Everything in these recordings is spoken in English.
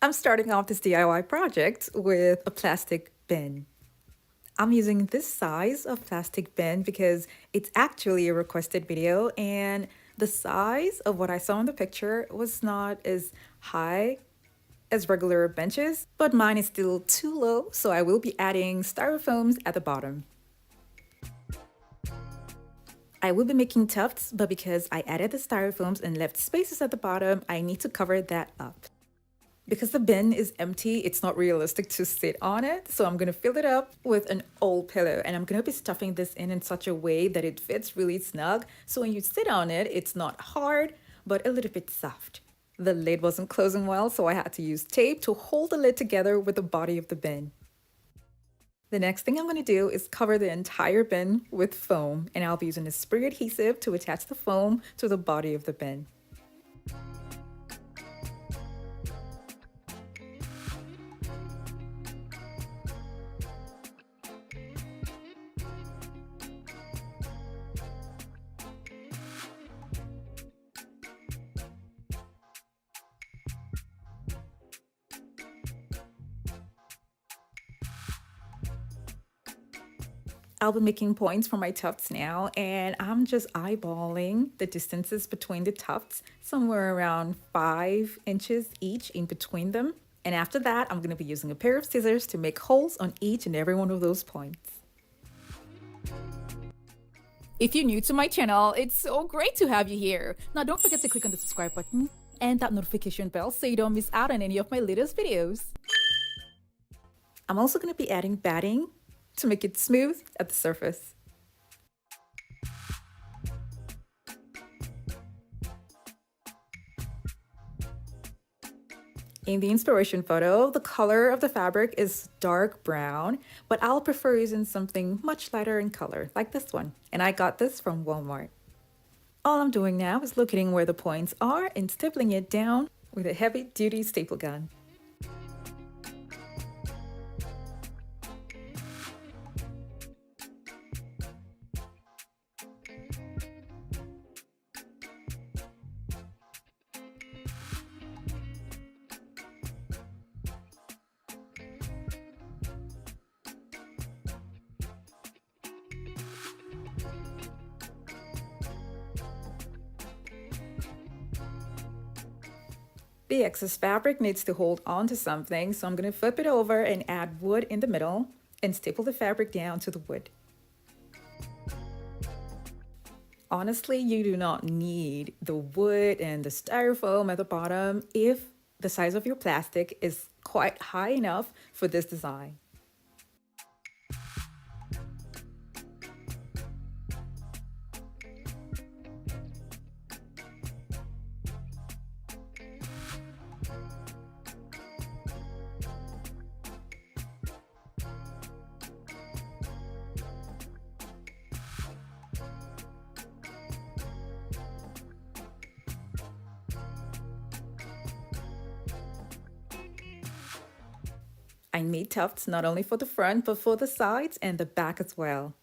I'm starting off this DIY project with a plastic bin. I'm using this size of plastic bin because it's actually a requested video, and the size of what I saw in the picture was not as high as regular benches, but mine is still too low, so I will be adding styrofoams at the bottom. I will be making tufts, but because I added the styrofoams and left spaces at the bottom, I need to cover that up. Because the bin is empty, it's not realistic to sit on it, so I'm gonna fill it up with an old pillow, and I'm gonna be stuffing this in such a way that it fits really snug, so when you sit on it, it's not hard, but a little bit soft. The lid wasn't closing well, so I had to use tape to hold the lid together with the body of the bin. The next thing I'm going to do is cover the entire bin with foam, and I'll be using a spray adhesive to attach the foam to the body of the bin. I'll be making points for my tufts now, and I'm just eyeballing the distances between the tufts, somewhere around 5 inches each in between them. And after that, I'm going to be using a pair of scissors to make holes on each and every one of those points. If you're new to my channel, it's so great to have you here. Now don't forget to click on the subscribe button and that notification bell so you don't miss out on any of my latest videos. I'm also going to be adding batting to make it smooth at the surface. In the inspiration photo, the color of the fabric is dark brown, but I'll prefer using something much lighter in color, like this one. And I got this from Walmart. All I'm doing now is locating where the points are and stapling it down with a heavy-duty staple gun. The excess fabric needs to hold on to something, so I'm going to flip it over and add wood in the middle and staple the fabric down to the wood. Honestly, you do not need the wood and the styrofoam at the bottom if the size of your plastic is quite high enough for this design. I made tufts not only for the front, but for the sides and the back as well.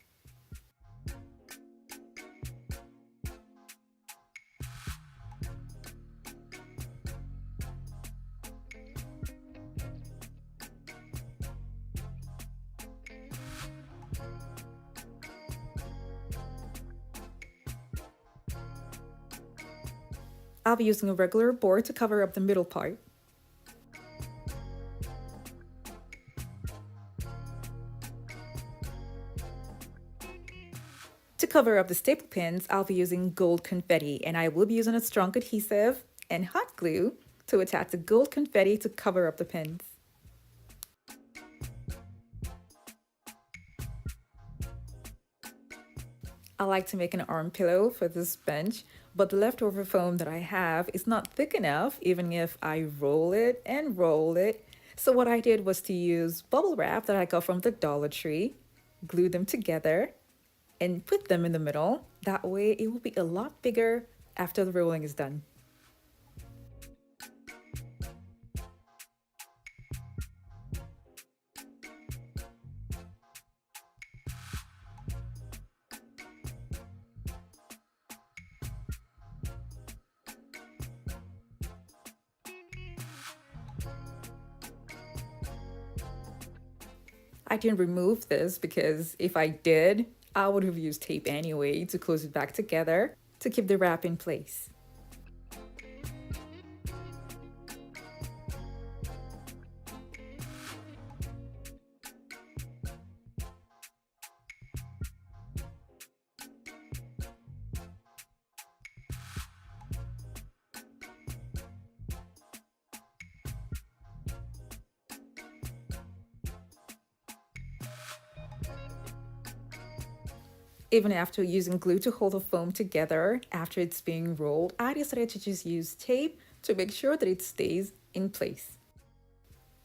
I'll be using a regular board to cover up the middle part. To cover up the staple pins, I'll be using gold confetti, and I will be using a strong adhesive and hot glue to attach the gold confetti to cover up the pins. I like to make an arm pillow for this bench, but the leftover foam that I have is not thick enough even if I roll it and roll it. So what I did was to use bubble wrap that I got from the Dollar Tree, glue them together, and put them in the middle. That way it will be a lot bigger after the rolling is done. I didn't remove this because if I did, I would have used tape anyway to close it back together to keep the wrap in place. Even after using glue to hold the foam together after it's being rolled, I decided to just use tape to make sure that it stays in place.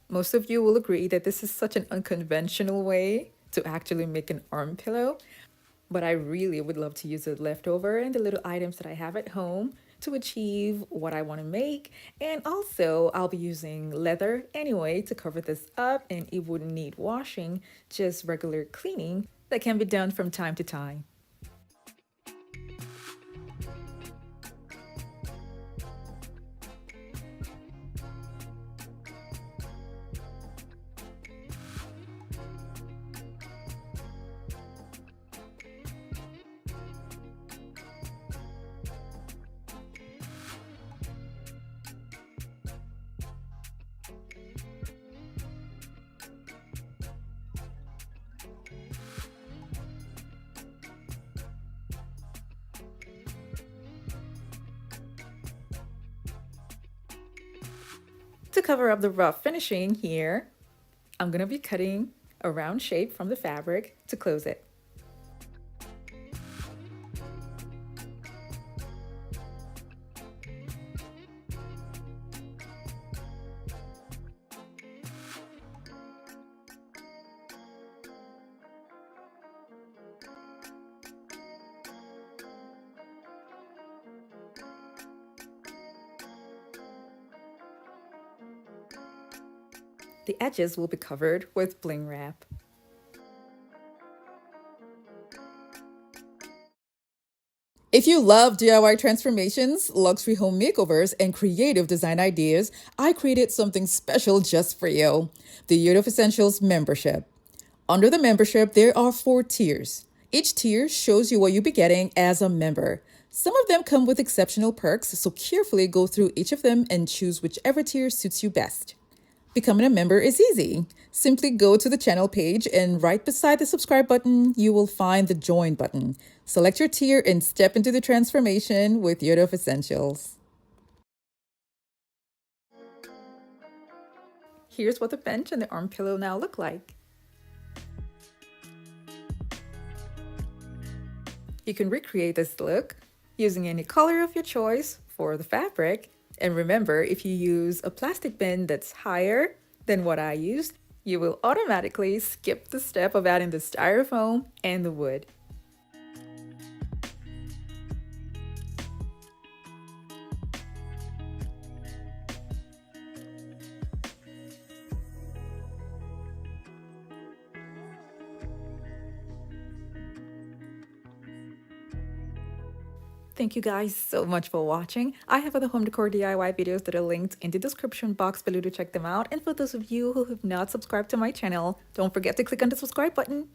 Most of you will agree that this is such an unconventional way to actually make an arm pillow, but I really would love to use the leftover and the little items that I have at home to achieve what I want to make. And also, I'll be using leather anyway to cover this up, and it wouldn't need washing, just regular cleaning that can be done from time to time. To cover up the rough finishing here, I'm going to be cutting a round shape from the fabric to close it. The edges will be covered with bling wrap. If you love DIY transformations, luxury home makeovers, and creative design ideas, I created something special just for you, the Year of Essentials membership. Under the membership, there are 4 tiers. Each tier shows you what you'll be getting as a member. Some of them come with exceptional perks, so carefully go through each of them and choose whichever tier suits you best. Becoming a member is easy. Simply go to the channel page and right beside the subscribe button, you will find the join button. Select your tier and step into the transformation with Year of Essentials. Here's what the bench and the arm pillow now look like. You can recreate this look using any color of your choice for the fabric. And remember, if you use a plastic bin that's higher than what I used, you will automatically skip the step of adding the styrofoam and the wood. Thank you guys so much for watching. I have other home decor DIY videos that are linked in the description box below to check them out. And for those of you who have not subscribed to my channel, don't forget to click on the subscribe button.